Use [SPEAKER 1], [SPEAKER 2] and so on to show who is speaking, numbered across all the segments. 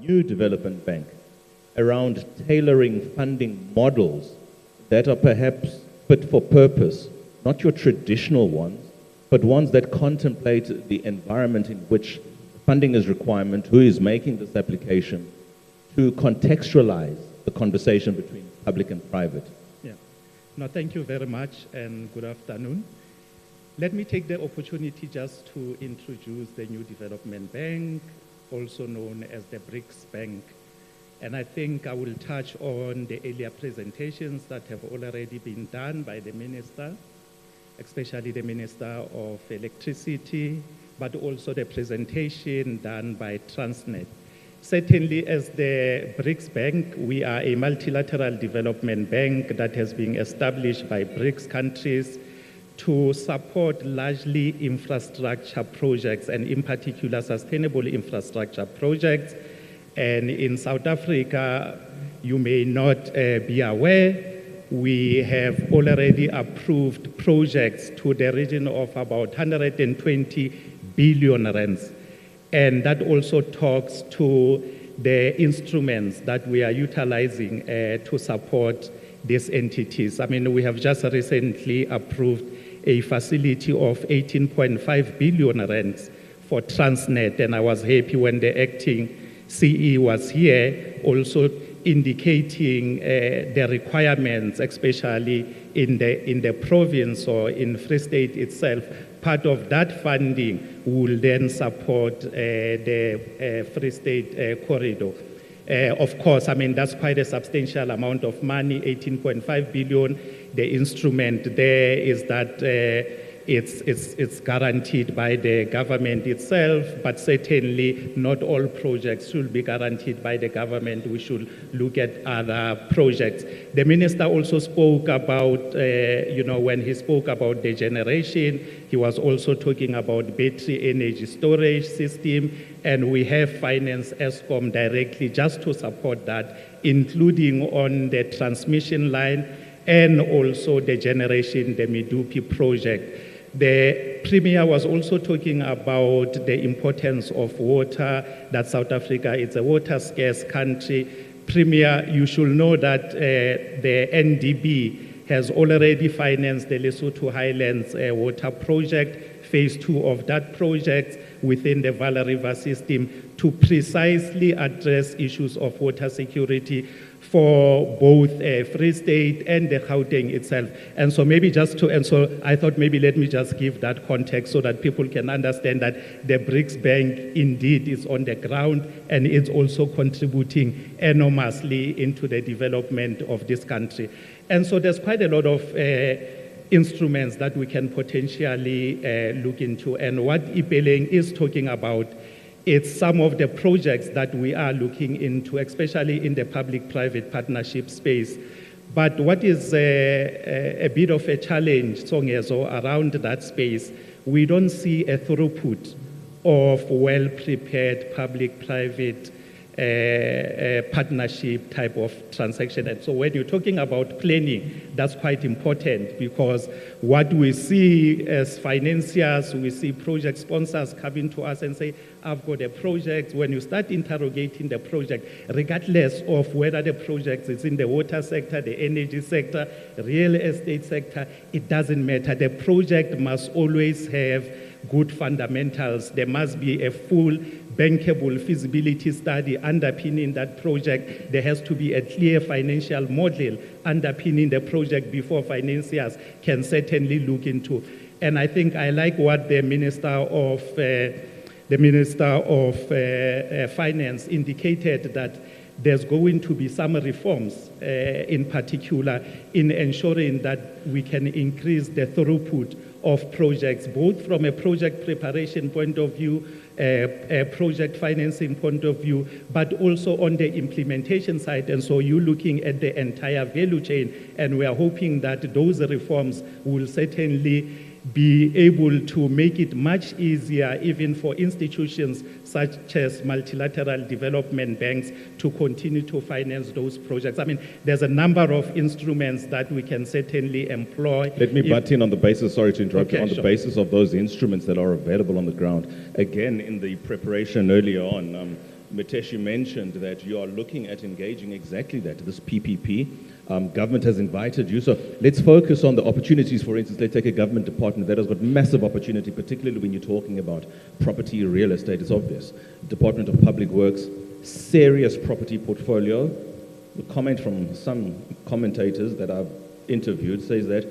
[SPEAKER 1] new development bank around tailoring funding models that are perhaps fit for purpose, not your traditional ones, but ones that contemplate the environment in which funding is requirement, who is making this application, to contextualize the conversation between public and private?
[SPEAKER 2] Yeah. No, thank you very much and good afternoon. Let me take the opportunity just to introduce the new development bank, also known as the BRICS Bank. And I think I will touch on the earlier presentations that have already been done by the Minister, especially the Minister of Electricity, but also the presentation done by Transnet. Certainly, as the BRICS Bank, we are a multilateral development bank that has been established by BRICS countries to support largely infrastructure projects, and in particular sustainable infrastructure projects. And in South Africa, you may not be aware, we have already approved projects to the region of about 120 billion rands. And that also talks to the instruments that we are utilizing to support these entities. I mean, we have just recently approved a facility of 18.5 billion rands for Transnet, and I was happy when the acting CE was here, also indicating the requirements, especially in the province or in Free State itself. Part of that funding will then support the Free State corridor. Of course, I mean, that's quite a substantial amount of money, 18.5 billion. The instrument there is that it's guaranteed by the government itself, but certainly not all projects should be guaranteed by the government. We should look at other projects. The minister also spoke about, when he spoke about the generation, he was also talking about battery energy storage system, and we have financed Eskom directly just to support that, including on the transmission line and also the generation, the Medupi project. The Premier was also talking about the importance of water, that South Africa is a water scarce country. Premier, you should know that the NDB has already financed the Lesotho Highlands water project, phase 2 of that project within the Vala River system to precisely address issues of water security for both Free State and the Gauteng itself. And so I thought maybe let me just give that context so that people can understand that the BRICS Bank indeed is on the ground and it's also contributing enormously into the development of this country. And so there's quite a lot of instruments that we can potentially look into. And what Ipeleng is talking about, it's some of the projects that we are looking into, especially in the public-private partnership space. But what is a bit of a challenge, Songezo, around that space, we don't see a throughput of well-prepared public-private partnership type of transaction. And so when you're talking about planning, that's quite important, because what we see as financiers, we see project sponsors coming to us and say, I've got a project. When you start interrogating the project, regardless of whether the project is in the water sector, the energy sector, real estate sector, it doesn't matter. The project must always have good fundamentals. There must be a full bankable feasibility study underpinning that project. There has to be a clear financial model underpinning the project before financiers can certainly look into. And I think I like what the Minister of Finance indicated, that there's going to be some reforms, in particular, in ensuring that we can increase the throughput of projects, both from a project preparation point of view, a project financing point of view, but also on the implementation side. And so you're looking at the entire value chain, and we are hoping that those reforms will certainly be able to make it much easier even for institutions such as multilateral development banks to continue to finance those projects. I mean, there's a number of instruments that we can certainly employ.
[SPEAKER 1] Let me butt in on the basis, sorry to interrupt you, on the
[SPEAKER 2] sure.
[SPEAKER 1] basis of those instruments that are available on the ground. Again, in the preparation earlier on, Mitesh, you mentioned that you are looking at engaging exactly that, this PPP. Government has invited you. So let's focus on the opportunities. For instance, let's take a government department that has got massive opportunity, particularly when you're talking about property, real estate. It's obvious. Department of Public Works, serious property portfolio. The comment from some commentators that I've interviewed says that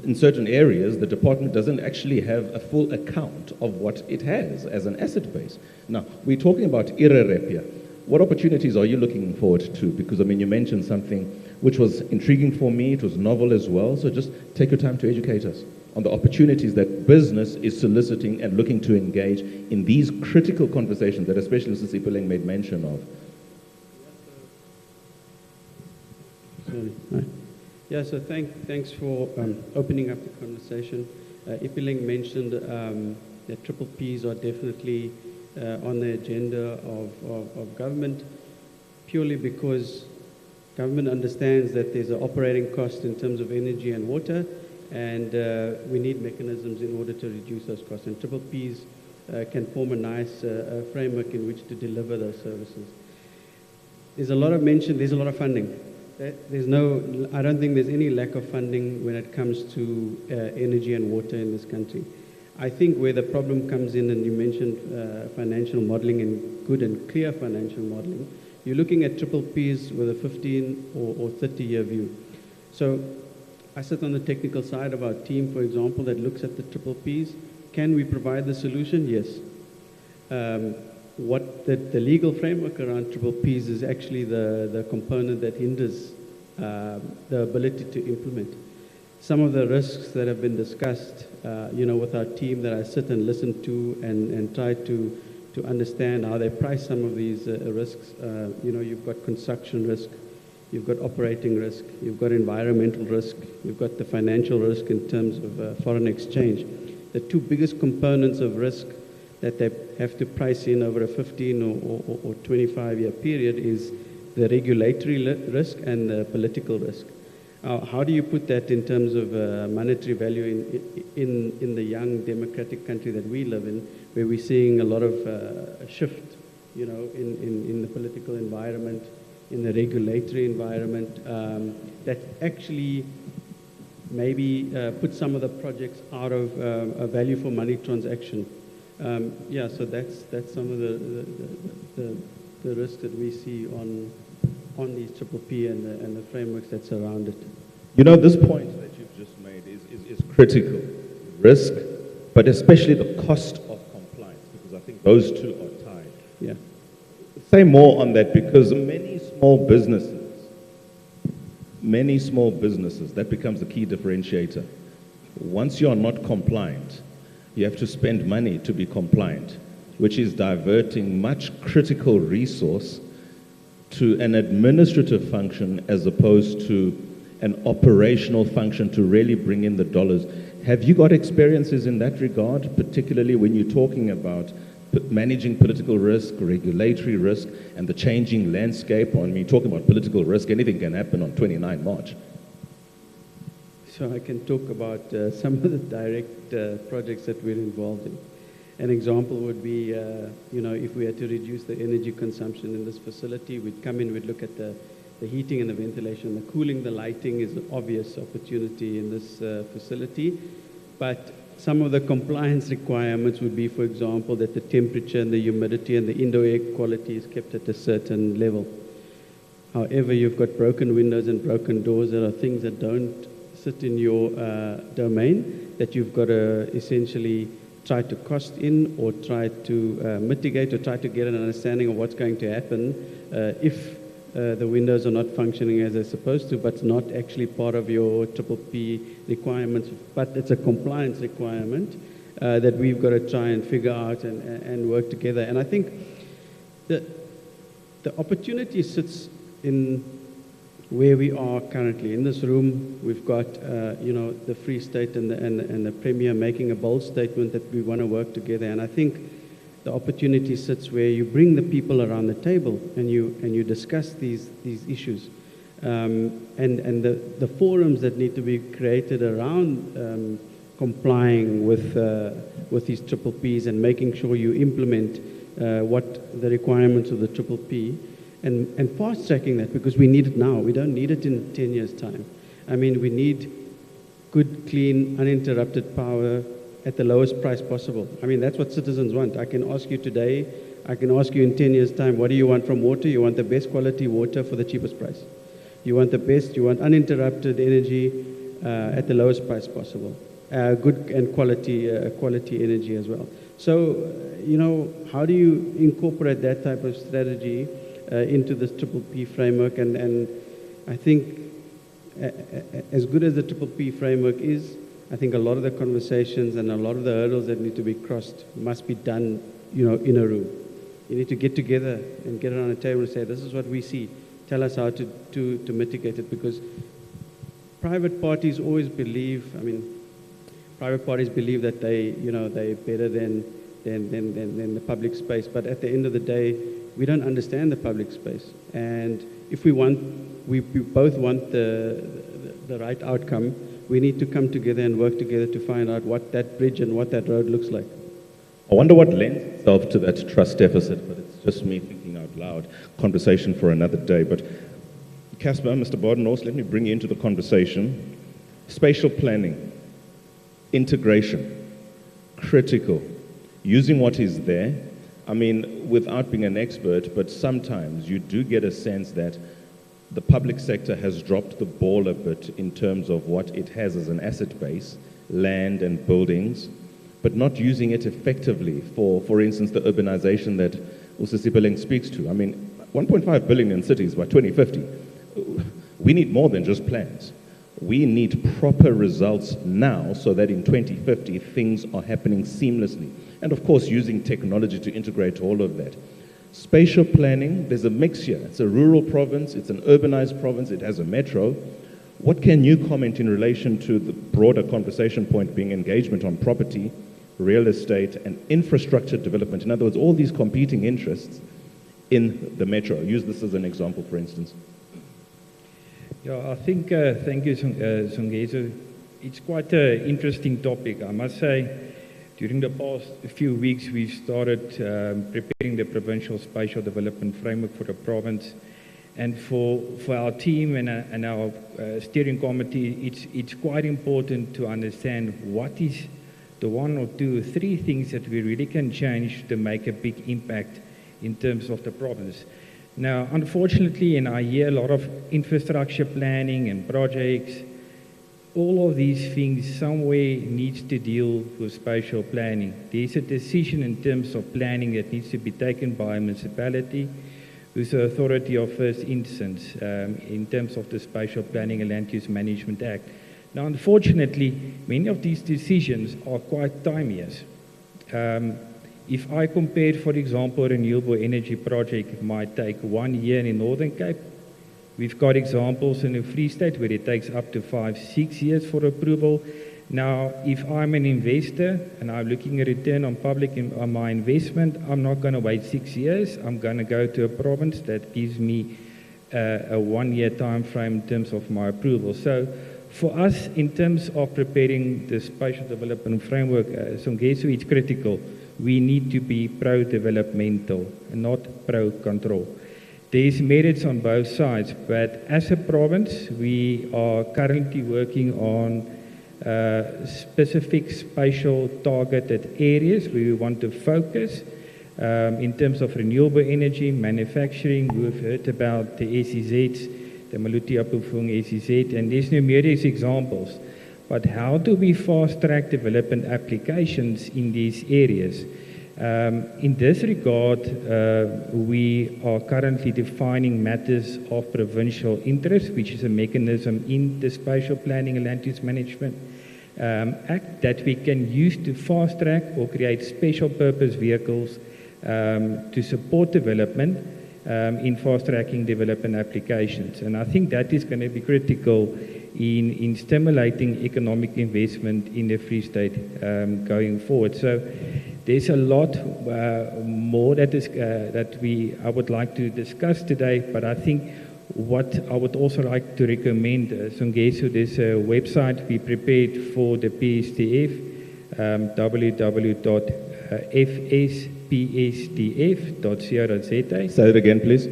[SPEAKER 1] in certain areas, the department doesn't actually have a full account of what it has as an asset base. Now, we're talking about IREREP here. What opportunities are you looking forward to? Because, I mean, you mentioned something which was intriguing for me. It was novel as well. So just take your time to educate us on the opportunities that business is soliciting and looking to engage in these critical conversations that especially Mr. Ipileng made mention of.
[SPEAKER 3] Sorry. Yeah, so thanks for opening up the conversation. Ipileng mentioned that triple Ps are definitely on the agenda of government, purely because government understands that there's an operating cost in terms of energy and water, and we need mechanisms in order to reduce those costs. And triple Ps can form a nice framework in which to deliver those services. There's a lot of mention, there's a lot of funding. I don't think there's any lack of funding when it comes to energy and water in this country. I think where the problem comes in, and you mentioned financial modeling and good and clear financial modeling, you're looking at triple Ps with a 15 or 30-year view. So I sit on the technical side of our team, for example, that looks at the triple Ps. Can we provide the solution? Yes. What the legal framework around triple Ps is actually the component that hinders the ability to implement. Some of the risks that have been discussed, with our team that I sit and listen to and try to understand how they price some of these risks. You've got construction risk, you've got operating risk, you've got environmental risk, you've got the financial risk in terms of foreign exchange. The two biggest components of risk that they have to price in over a 15 or 25-year period is the regulatory risk and the political risk. How do you put that in terms of monetary value in the young democratic country that we live in, where we're seeing a lot of shift, in the political environment, in the regulatory environment, that actually maybe put some of the projects out of a value for money transaction. So that's some of the risks that we see on these triple P and the frameworks that surround it.
[SPEAKER 1] This point that you've just made is critical. Risk, but especially the cost of compliance, because I think those two are tied.
[SPEAKER 3] Yeah.
[SPEAKER 1] Say more on that, because many small businesses, that becomes the key differentiator. Once you are not compliant, you have to spend money to be compliant, which is diverting much critical resource to an administrative function as opposed to an operational function to really bring in the dollars. Have you got experiences in that regard, particularly when you're talking about managing political risk, regulatory risk, and the changing landscape? When you're talking about political risk, anything can happen on 29 March.
[SPEAKER 3] So I can talk about some of the direct projects that we're involved in. An example would be, if we had to reduce the energy consumption in this facility, we'd come in, we'd look at the heating and the ventilation. The cooling, the lighting is an obvious opportunity in this facility. But some of the compliance requirements would be, for example, that the temperature and the humidity and the indoor air quality is kept at a certain level. However, you've got broken windows and broken doors. There are things that don't sit in your domain that you've got to essentially try to cost in or try to mitigate or try to get an understanding of what's going to happen if the windows are not functioning as they're supposed to, but it's not actually part of your triple P requirements, but it's a compliance requirement that we've got to try and figure out and work together. And I think the opportunity sits in where we are currently. In this room, we've got the Free State and the Premier making a bold statement that we want to work together. And I think the opportunity sits where you bring the people around the table and you discuss these issues. And the forums that need to be created around complying with these triple Ps and making sure you implement what the requirements of the Triple P, and fast-tracking that, because we need it now. We don't need it in 10 years' time. I mean, we need good, clean, uninterrupted power at the lowest price possible. I mean, that's what citizens want. I can ask you today, I can ask you in 10 years' time, what do you want from water? You want the best quality water for the cheapest price. You want the best, you want uninterrupted energy at the lowest price possible. Good and quality energy as well. So, you know, how do you incorporate that type of strategy into this Triple P framework? And I think as good as the Triple P framework is, I think a lot of the conversations and a lot of the hurdles that need to be crossed must be done, you know, in a room. You need to get together and get around a table and say, this is what we see. Tell us how to mitigate it, because private parties always believe, I mean, private parties believe that they're better than the public space. But at the end of the day, we don't understand the public space. And if we both want the right outcome, we need to come together and work together to find out what that bridge and what that road looks like.
[SPEAKER 1] I wonder what lends itself to that trust deficit, but it's just me thinking out loud. Conversation for another day. But Casper, Mr. Badenhorst, let me bring you into the conversation. Spatial planning, integration, critical, using what is there. I mean, without being an expert, but sometimes you do get a sense that the public sector has dropped the ball a bit in terms of what it has as an asset base, land and buildings, but not using it effectively for instance, the urbanization that Usisipeleng speaks to. I mean, 1.5 billion in cities by 2050. We need more than just plans. We need proper results now so that in 2050 things are happening seamlessly. And of course, using technology to integrate all of that. Spatial planning, there's a mix here. It's a rural province, it's an urbanized province, it has a metro. What can you comment in relation to the broader conversation point being engagement on property, real estate, and infrastructure development? In other words, all these competing interests in the metro. Use this as an example, for instance.
[SPEAKER 4] Yeah, I think, thank you, Songezo. It's quite an interesting topic. I must say, during the past few weeks, we've started preparing the provincial spatial development framework for the province. And for our team and our steering committee, it's quite important to understand what is the one or two or three things that we really can change to make a big impact in terms of the province. Now, unfortunately, and I hear a lot of infrastructure planning and projects, all of these things somewhere needs to deal with spatial planning. There's a decision in terms of planning that needs to be taken by a municipality who's the authority of first instance in terms of the Spatial Planning and Land Use Management Act. Now, unfortunately, many of these decisions are quite timeless. If I compare, for example, a renewable energy project, it might take 1 year in Northern Cape. We've got examples in the Free State where it takes up to 5-6 years for approval. Now, if I'm an investor and I'm looking at return on my investment, I'm not going to wait 6 years. I'm going to go to a province that gives me a 1 year time frame in terms of my approval. So for us, in terms of preparing the spatial development framework, Songezo, it's critical. We need to be pro-developmental and not pro-control. There's merits on both sides, but as a province, we are currently working on specific spatial targeted areas where we want to focus in terms of renewable energy, manufacturing. We've heard about the SEZs, the Maluti Apufung SEZ, and there's numerous examples. But how do we fast-track development applications in these areas? In this regard, we are currently defining matters of provincial interest, which is a mechanism in the Spatial Planning and Land Use Management Act that we can use to fast-track or create special purpose vehicles to support development in fast-tracking development applications. And I think that is going to be critical in stimulating economic investment in the Free State going forward. So there's a lot more that I would like to discuss today, but I think what I would also like to recommend, Songezo, there's a website we prepared for the PSTF, fspsdf.co.za.
[SPEAKER 1] Say it again, please.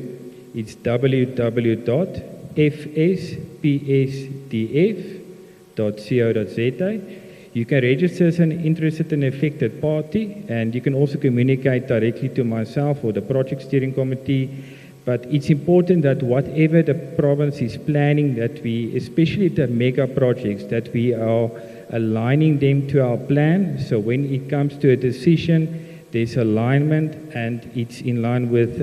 [SPEAKER 4] It's www.fspsdf.co.za. You can register as an interested and affected party, and you can also communicate directly to myself or the project steering committee. But it's important that whatever the province is planning, that we, especially the mega projects, that we are aligning them to our plan. So when it comes to a decision, there's alignment and it's in line with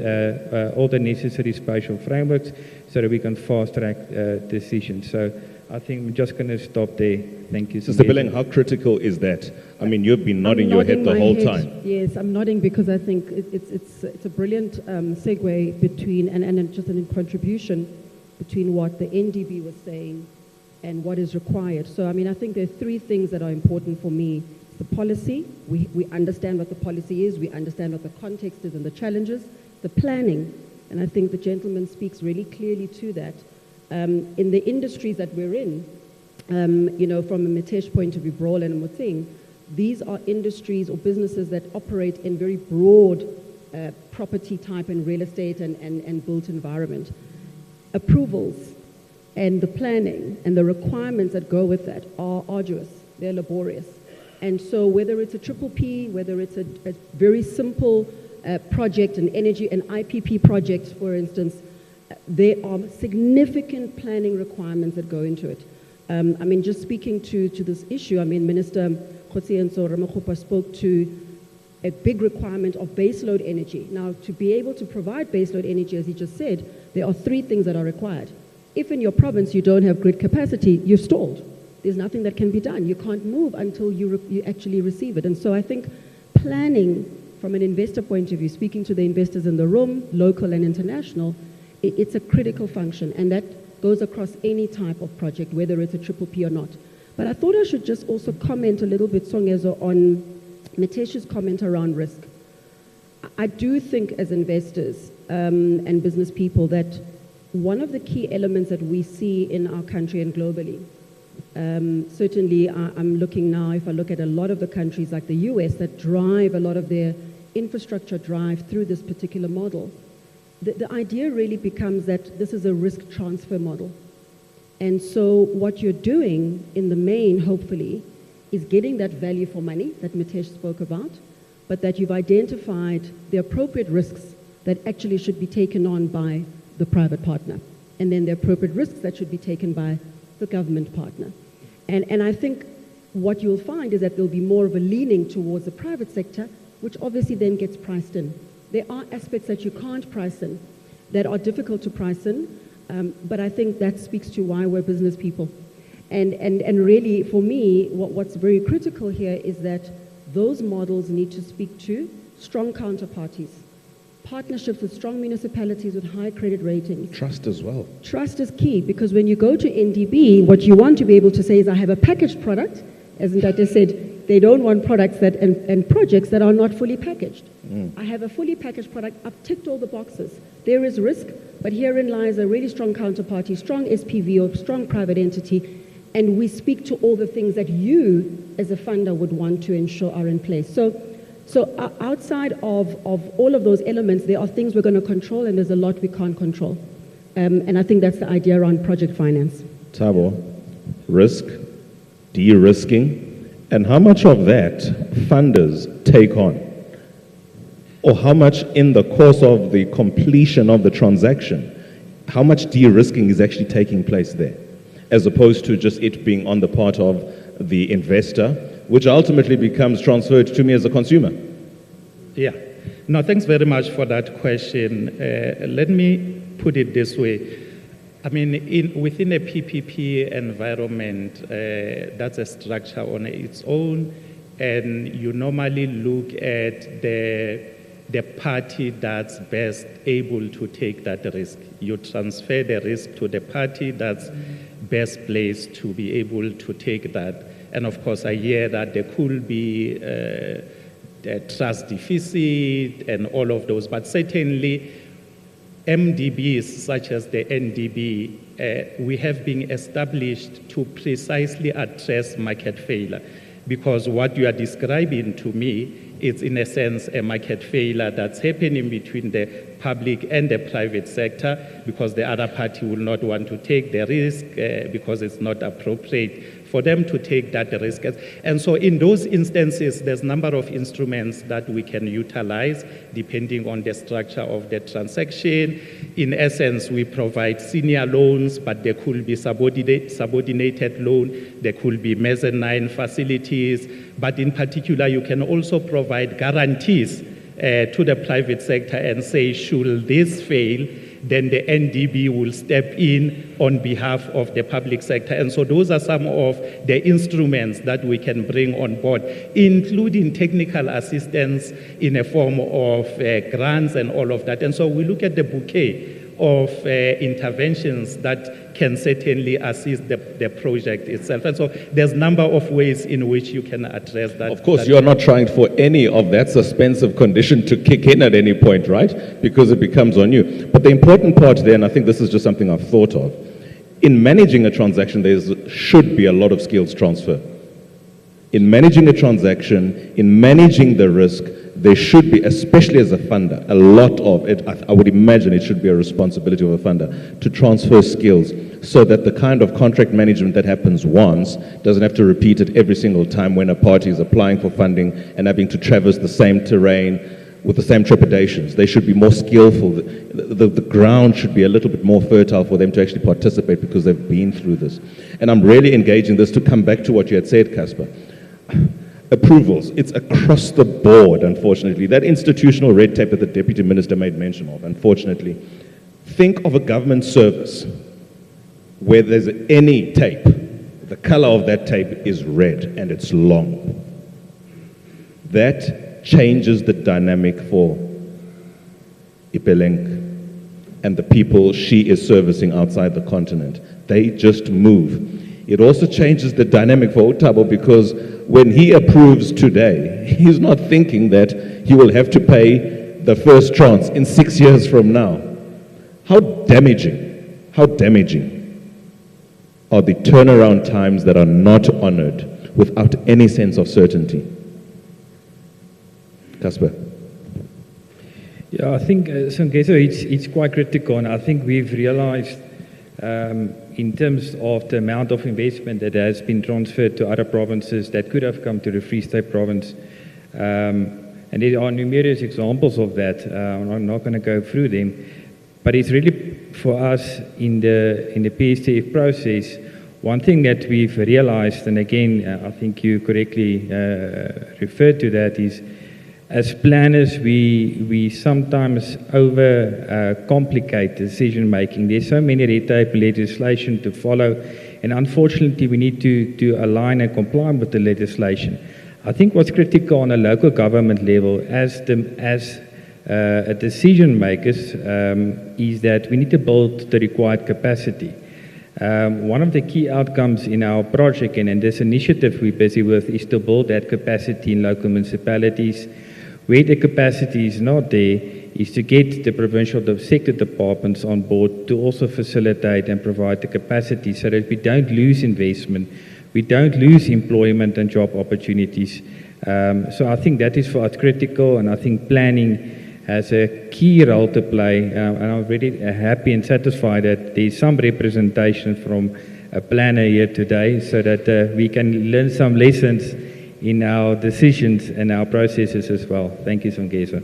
[SPEAKER 4] all the necessary spatial frameworks so that we can fast track decisions. So I think I'm just going to stop there. Thank you.
[SPEAKER 1] Sister Bileng, how critical is that? I mean, you've been nodding your head the whole time.
[SPEAKER 5] Yes, I'm nodding because I think it's a brilliant segue between, and just a contribution between what the NDB was saying and what is required. So, I mean, I think there are three things that are important for me. The policy, we understand what the policy is, we understand what the context is and the challenges, the planning, and I think the gentleman speaks really clearly to that. In the industries that we're in, you know, from a Mitesh point of view, Brawl and Muting, these are industries or businesses that operate in very broad property type and real estate and built environment. Approvals and the planning and the requirements that go with that are arduous, they're laborious. And so whether it's a triple P, whether it's a very simple project, an energy, an IPP project, for instance, there are significant planning requirements that go into it. I mean, just speaking to this issue, I mean, Minister Kgotsienso Ramokgopa spoke to a big requirement of baseload energy. Now, to be able to provide baseload energy, as he just said, there are three things that are required. If in your province you don't have grid capacity, you're stalled. There's nothing that can be done. You can't move until you actually receive it. And so I think planning from an investor point of view, speaking to the investors in the room, local and international, it's a critical function. And that goes across any type of project, whether it's a triple P or not. But I thought I should just also comment a little bit, Songezo, on Mitesh's comment around risk. I do think as investors and business people that one of the key elements that we see in our country and globally, certainly I'm looking now, if I look at a lot of the countries like the US that drive a lot of their infrastructure drive through this particular model, the idea really becomes that this is a risk transfer model. And so what you're doing in the main, hopefully, is getting that value for money that Mitesh spoke about, but that you've identified the appropriate risks that actually should be taken on by the private partner, and then the appropriate risks that should be taken by the government partner. And I think what you'll find is that there'll be more of a leaning towards the private sector, which obviously then gets priced in. There are aspects that you can't price in, that are difficult to price in, but I think that speaks to why we're business people. And really, for me, what's very critical here is that those models need to speak to strong counterparties, partnerships with strong municipalities with high credit ratings.
[SPEAKER 1] Trust as well.
[SPEAKER 5] Trust is key, because when you go to NDB, what you want to be able to say is, I have a packaged product. As Ndate said, they don't want products that and projects that are not fully packaged. I have a fully packaged product. I've ticked all the boxes. There is risk, but herein lies a really strong counterparty, strong SPV or strong private entity, and we speak to all the things that you as a funder would want to ensure are in place. So outside of all of those elements, there are things we're going to control, and there's a lot we can't control. And I think that's the idea around project finance.
[SPEAKER 1] Thabo, risk, de-risking, and how much of that funders take on? Or how much in the course of the completion of the transaction, how much de-risking is actually taking place there, as opposed to just it being on the part of the investor, which ultimately becomes transferred to me as a consumer?
[SPEAKER 2] Yeah. No, thanks very much for that question. Let me put it this way. I mean, within a PPP environment, that's a structure on its own, and you normally look at the party that's best able to take that risk. You transfer the risk to the party that's best placed to be able to take that. And of course, I hear that there could be a trust deficit and all of those, but certainly MDBs such as the NDB, we have been established to precisely address market failure, because what you are describing to me it's in a sense a market failure that's happening between the public and the private sector, because the other party will not want to take the risk because it's not appropriate for them to take that risk. And so in those instances, there's a number of instruments that we can utilize depending on the structure of the transaction. In essence, we provide senior loans, but there could be subordinated loan, there could be mezzanine facilities, but in particular, you can also provide guarantees to the private sector and say, should this fail, then the NDB will step in on behalf of the public sector. And so those are some of the instruments that we can bring on board, including technical assistance in a form of grants and all of that. And so we look at the bouquet of interventions that can certainly assist the project itself. And so there's a number of ways in which you can address that.
[SPEAKER 1] Of course, you're not trying for any of that suspensive condition to kick in at any point, right? Because it becomes on you. But the important part there, and I think this is just something I've thought of, in managing a transaction, there should be a lot of skills transfer. In managing a transaction, in managing the risk, there should be, especially as a funder, a lot of it, I would imagine it should be a responsibility of a funder to transfer skills so that the kind of contract management that happens once doesn't have to repeat it every single time when a party is applying for funding and having to traverse the same terrain with the same trepidations. They should be more skillful. The ground should be a little bit more fertile for them to actually participate because they've been through this. And I'm really engaging this to come back to what you had said, Casper. Approvals, it's across the board, unfortunately. That institutional red tape that the Deputy Minister made mention of, unfortunately. Think of a government service where there's any tape. The color of that tape is red and it's long. That changes the dynamic for Ipeleng and the people she is servicing outside the continent. They just move. It also changes the dynamic for Otabo because when he approves today, he's not thinking that he will have to pay the first tranche in 6 years from now. How damaging are the turnaround times that are not honored without any sense of certainty? Casper.
[SPEAKER 4] Yeah, I think, Songezo, it's quite critical, and I think we've realized in terms of the amount of investment that has been transferred to other provinces that could have come to the Free State province. And there are numerous examples of that. I'm not going to go through them. But it's really, for us in the PSTF process, one thing that we've realized, and again, I think you correctly referred to that, is as planners, we sometimes over-complicate decision making. There's so many red tape legislation to follow, and unfortunately we need to align and comply with the legislation. I think what's critical on a local government level as a decision makers is that we need to build the required capacity. One of the key outcomes in our project and in this initiative we're busy with is to build that capacity in local municipalities. Where the capacity is not there, is to get the provincial sector departments on board to also facilitate and provide the capacity so that we don't lose investment, we don't lose employment and job opportunities. So I think that is for us critical, and I think planning has a key role to play. And I'm really happy and satisfied that there's some representation from a planner here today so that we can learn some lessons in our decisions and our processes as well. Thank you, Songezo.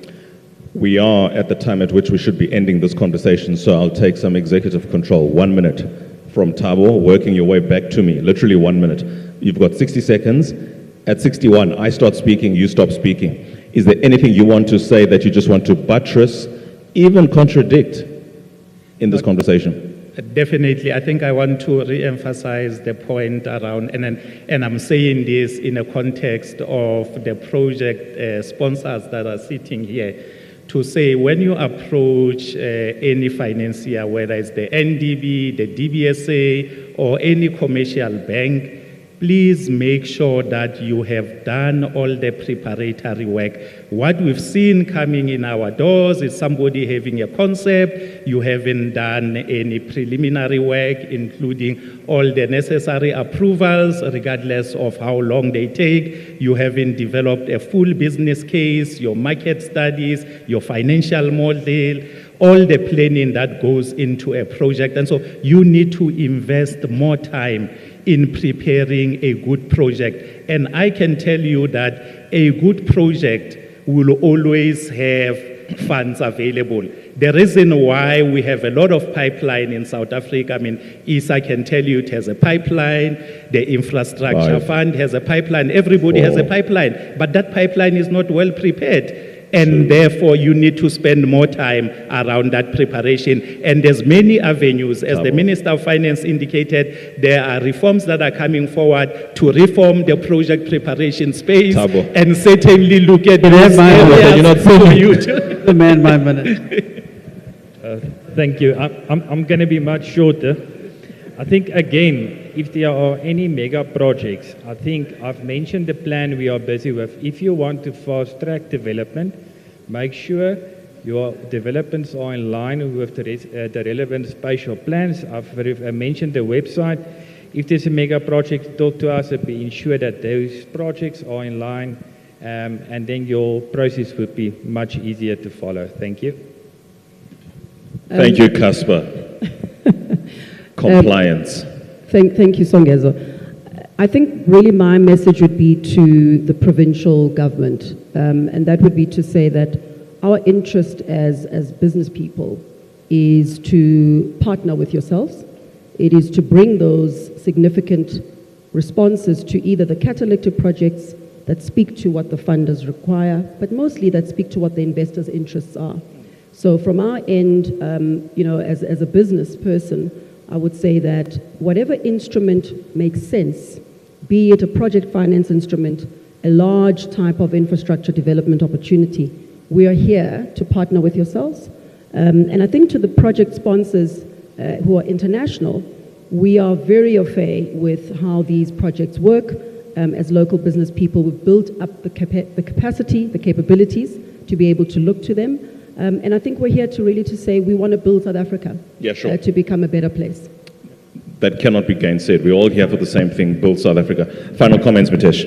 [SPEAKER 1] We are at the time at which we should be ending this conversation, so I'll take some executive control. 1 minute from Thabo, working your way back to me. Literally 1 minute. You've got 60 seconds. At 61, I start speaking, you stop speaking. Is there anything you want to say that you just want to buttress, even contradict in this conversation?
[SPEAKER 2] Definitely. I think I want to re-emphasize the point around, and I'm saying this in a context of the project sponsors that are sitting here, to say when you approach any financier, whether it's the NDB, the DBSA, or any commercial bank, please make sure that you have done all the preparatory work. What we've seen coming in our doors is somebody having a concept, you haven't done any preliminary work, including all the necessary approvals, regardless of how long they take. You haven't developed a full business case, your market studies, your financial model, all the planning that goes into a project. And so you need to invest more time in preparing a good project. And I can tell you that a good project will always have funds available. The reason why we have a lot of pipeline in South Africa, I mean, ISA can tell you it has a pipeline, the infrastructure fund has a pipeline, everybody has a pipeline, but that pipeline is not well prepared. And therefore, you need to spend more time around that preparation. And there's many avenues. As the Minister of Finance indicated, there are reforms that are coming forward to reform the project preparation space and certainly look at those areas for you to...
[SPEAKER 3] The man, my minute.
[SPEAKER 4] Thank you. I'm going to be much shorter. I think, again, if there are any mega projects, I think I've mentioned the plan we are busy with. If you want to fast-track development, make sure your developments are in line with the relevant spatial plans. I've mentioned the website. If there's a mega project, talk to us and be ensure that those projects are in line, and then your process would be much easier to follow. Thank you.
[SPEAKER 1] Thank you, Casper. Compliance.
[SPEAKER 5] Thank you, Songezo. I think really my message would be to the provincial government, and that would be to say that our interest as business people is to partner with yourselves. It is to bring those significant responses to either the catalytic projects that speak to what the funders require, but mostly that speak to what the investors' interests are. So from our end, as a business person, I would say that whatever instrument makes sense, be it a project finance instrument, a large type of infrastructure development opportunity, we are here to partner with yourselves. And I think to the project sponsors who are international, we are very au fait with how these projects work. As local business people, we've built up the capacity, the capabilities to be able to look to them. And I think we're here to say we want to build South Africa to become a better place.
[SPEAKER 1] That cannot be gainsaid. We're all here for the same thing, build South Africa. Final comments, Mitesh.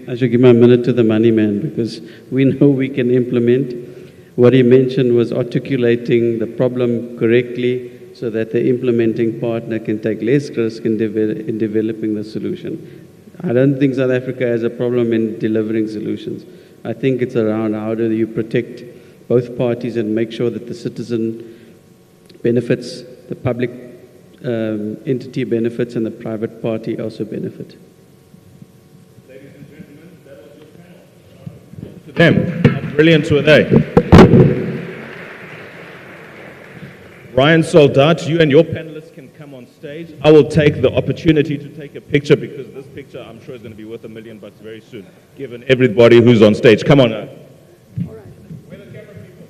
[SPEAKER 3] I should give my minute to the money man, because we know we can implement. What he mentioned was articulating the problem correctly so that the implementing partner can take less risk in developing the solution. I don't think South Africa has a problem in delivering solutions. I think it's around how do you protect both parties and make sure that the citizen benefits, the public entity benefits, and the private party also benefit.
[SPEAKER 1] Ladies and gentlemen, that was your panel. To them, how brilliant were they? Ryan Soldat, you and your panelists can come on stage. I will take the opportunity to take a picture, because this picture I'm sure is going to be worth $1 million very soon, given everybody who's on stage. Come on now. All right. Where are the camera people?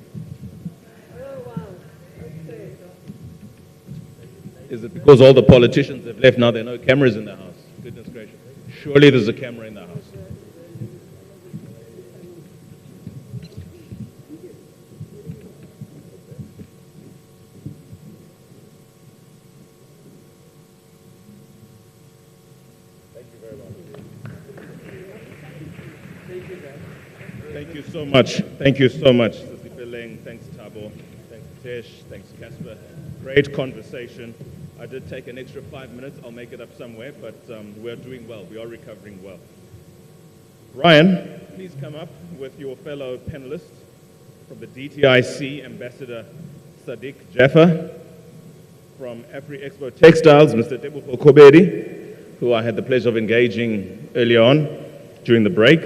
[SPEAKER 1] Oh, wow. Okay. Is it because all the politicians have left now there are no cameras in the house? Goodness gracious. Surely there's a camera in the house. Thank you so much. Thank you so much, Sissy Billing. Thanks, Thabo. Thanks, Tesh. Thanks, Casper. Great conversation. I did take an extra 5 minutes. I'll make it up somewhere, but we're doing well. We are recovering well. Ryan, please come up with your fellow panelists from the DTIC, Ambassador Sadiq Jaffa, from AfriExpo Textiles, Mr. Tebogo Kobedi, who I had the pleasure of engaging earlier on during the break,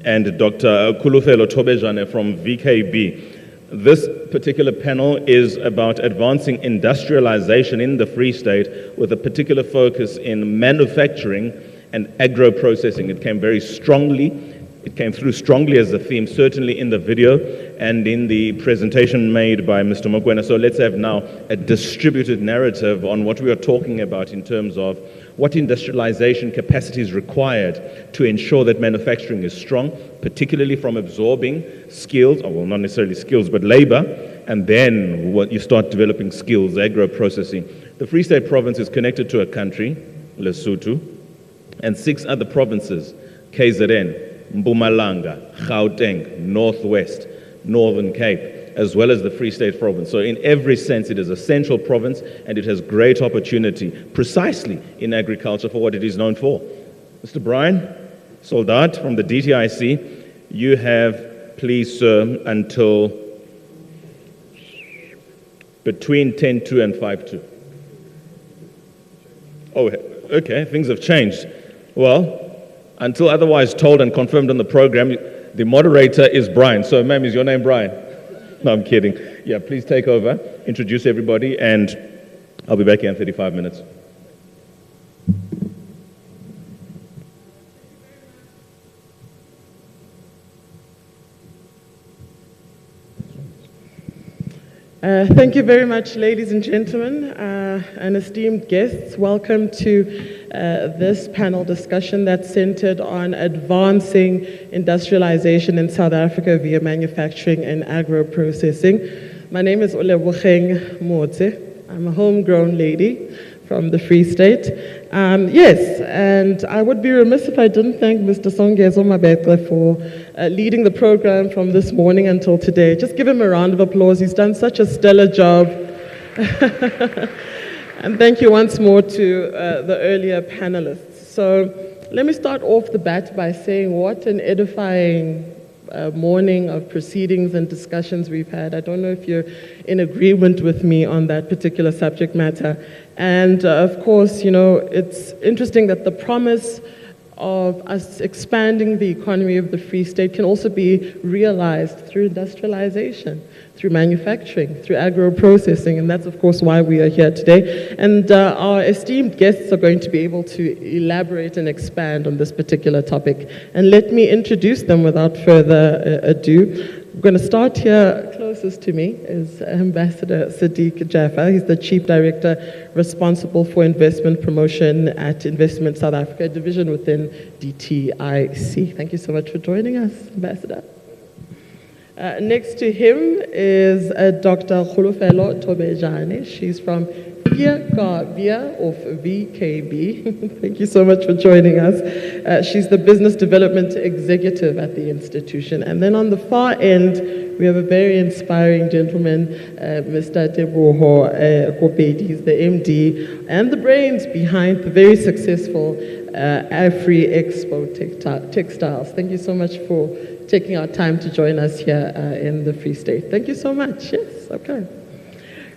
[SPEAKER 1] and Dr. Kulufelo Tobejane from VKB. This particular panel is about advancing industrialization in the Free State with a particular focus in manufacturing and agro-processing. It came very strongly It came through strongly as a theme, certainly in the video and in the presentation made by Mr. Mokoena. So let's have now a distributed narrative on what we are talking about in terms of what industrialization capacity is required to ensure that manufacturing is strong, particularly from absorbing skills, or well, not necessarily skills, but labor, and then what you start developing skills, agro-processing. The Free State province is connected to a country, Lesotho, and 6 other provinces, KZN, Mpumalanga, Gauteng, Northwest, Northern Cape, as well as the Free State province. So in every sense, it is a central province, and it has great opportunity precisely in agriculture for what it is known for. Mr. Brian Soldat from the DTIC, you have, please, sir, until between 10:02 and 5:02. Oh, okay, things have changed. Well, until otherwise told and confirmed on the program, the moderator is Brian. So, ma'am, is your name Brian? No, I'm kidding. Yeah, please take over, introduce everybody, and I'll be back here in 35 minutes.
[SPEAKER 6] Thank you very much, ladies and gentlemen, and esteemed guests. Welcome to this panel discussion that's centered on advancing industrialization in South Africa via manufacturing and agro-processing. My name is Oleboheng Motse. I'm a homegrown lady from the Free State. Yes, and I would be remiss if I didn't thank Mr. Songezo Mabetla for leading the program from this morning until today. Just give him a round of applause. He's done such a stellar job. And thank you once more to the earlier panelists. So let me start off the bat by saying what an edifying morning of proceedings and discussions we've had. I don't know if you're in agreement with me on that particular subject matter. And of course, you know, it's interesting that the promise of us expanding the economy of the Free State can also be realized through industrialization, through manufacturing, through agro-processing, and that's of course why we are here today. And our esteemed guests are going to be able to elaborate and expand on this particular topic. And let me introduce them without further ado. I'm going to start here. Closest to me is Ambassador Sadiq Jaffa. He's the Chief Director responsible for investment promotion at Investment South Africa, a division within DTIC. Thank you so much for joining us, Ambassador. Next to him is Dr. Khulufelo Tobejane. She's from Gabia of VKB. Thank you so much for joining us. She's the Business Development Executive at the institution. And then on the far end, we have a very inspiring gentleman, Mr. Teboho Kopedi. He's the MD and the brains behind the very successful Afri Expo Textiles. Thank you so much for taking our time to join us here in the Free State. Thank you so much. Yes, okay.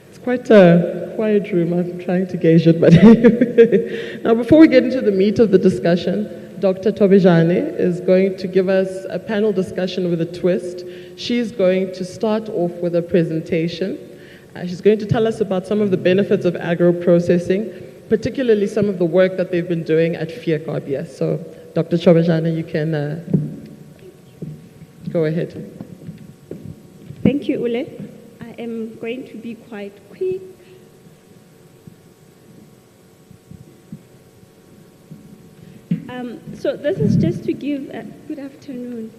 [SPEAKER 6] It's quite a quiet room. I'm trying to gauge it, but anyway. Now, before we get into the meat of the discussion, Dr. Tobejane is going to give us a panel discussion with a twist. She's going to start off with a presentation. She's going to tell us about some of the benefits of agro-processing, particularly some of the work that they've been doing at Fiekabia. So, Dr. Tobejane, you can go ahead.
[SPEAKER 7] Thank you, Ule. I am going to be quite quick. So this is just to give good afternoon.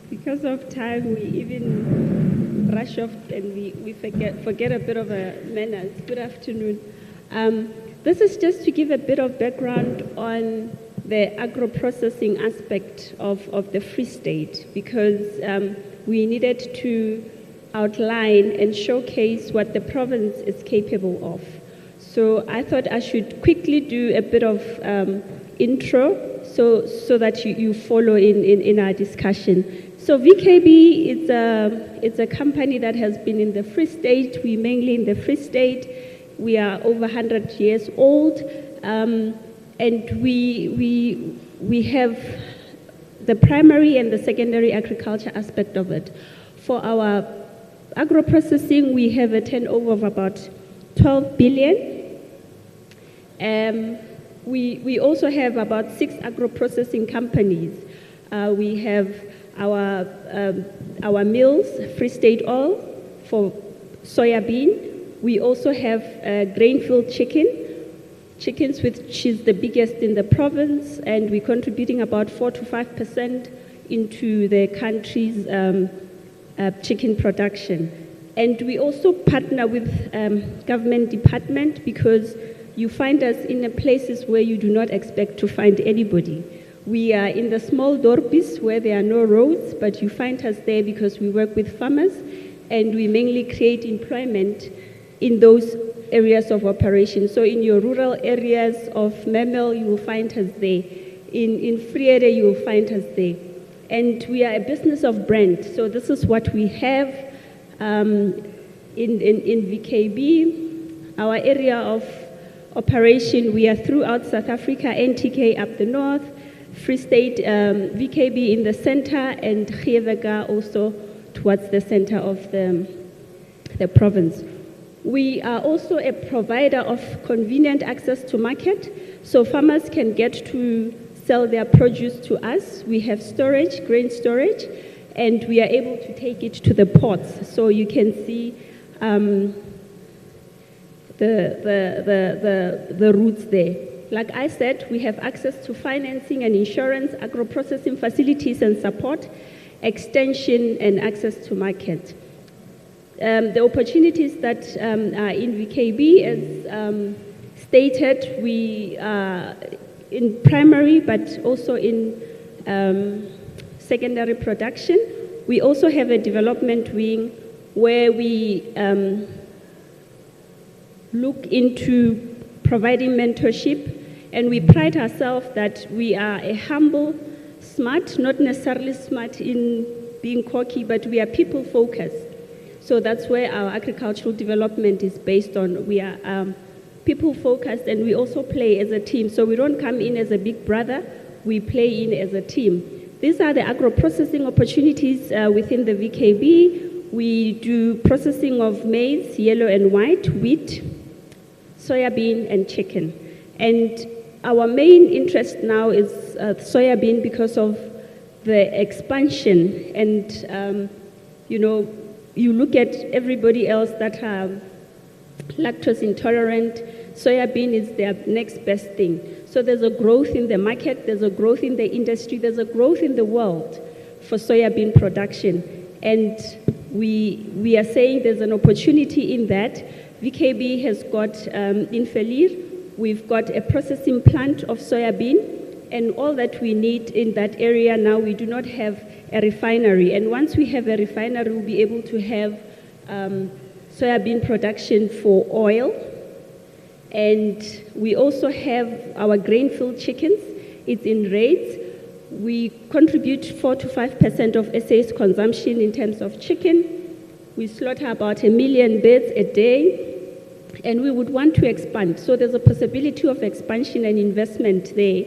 [SPEAKER 7] Because of time, we even rush off and we forget a bit of manners. Good afternoon. This is just to give a bit of background on the agro-processing aspect of the Free State, because we needed to outline and showcase what the province is capable of. So I thought I should quickly do a bit of intro so that you follow in our discussion. So VKB it's a company that has been in the Free State. We're mainly in the Free State. We are over 100 years old. And we have the primary and the secondary agriculture aspect of it. For our agro-processing, we have a turnover of about 12 billion. We also have about 6 agro-processing companies. We have our mills, Free State Oil for soybean. We also have grain-filled chickens, which is the biggest in the province, and we're contributing about 4 to 5% into the country's chicken production. And we also partner with government department, because you find us in the places where you do not expect to find anybody. We are in the small dorpes where there are no roads, but you find us there because we work with farmers, and we mainly create employment in those areas of operation. So in your rural areas of Memel, you will find us there. In Friere, you will find us there. And we are a business of brand. So this is what we have in VKB. Our area of operation, we are throughout South Africa, NTK up the north, Free State, VKB in the center, and Gievega also towards the center of the province. We are also a provider of convenient access to market, so farmers can get to sell their produce to us. We have storage, grain storage, and we are able to take it to the ports. So you can see the routes there. Like I said, we have access to financing and insurance, agro-processing facilities and support, extension, and access to market. The opportunities that are in VKB, as stated, we are in primary, but also in secondary production. We also have a development wing where we look into providing mentorship, and we pride ourselves that we are a humble, smart, not necessarily smart in being cocky, but we are people-focused. So that's where our agricultural development is based on. We are people-focused, and we also play as a team. So we don't come in as a big brother, we play in as a team. These are the agro-processing opportunities within the VKB. We do processing of maize, yellow and white, wheat, soybean, and chicken. And our main interest now is soybean because of the expansion. And, you look at everybody else that are lactose intolerant, soybean is their next best thing. So there's a growth in the market, there's a growth in the industry, there's a growth in the world for soybean production. And we are saying there's an opportunity in that. VKB has got, in Felir, we've got a processing plant of soybean, and all that we need in that area now, we do not have a refinery. And once we have a refinery, we'll be able to have soybean production for oil. And we also have our grain-filled chickens. It's in raids. We contribute 4 to 5% of SA's consumption in terms of chicken. We slaughter about 1 million birds a day, and we would want to expand. So there's a possibility of expansion and investment there.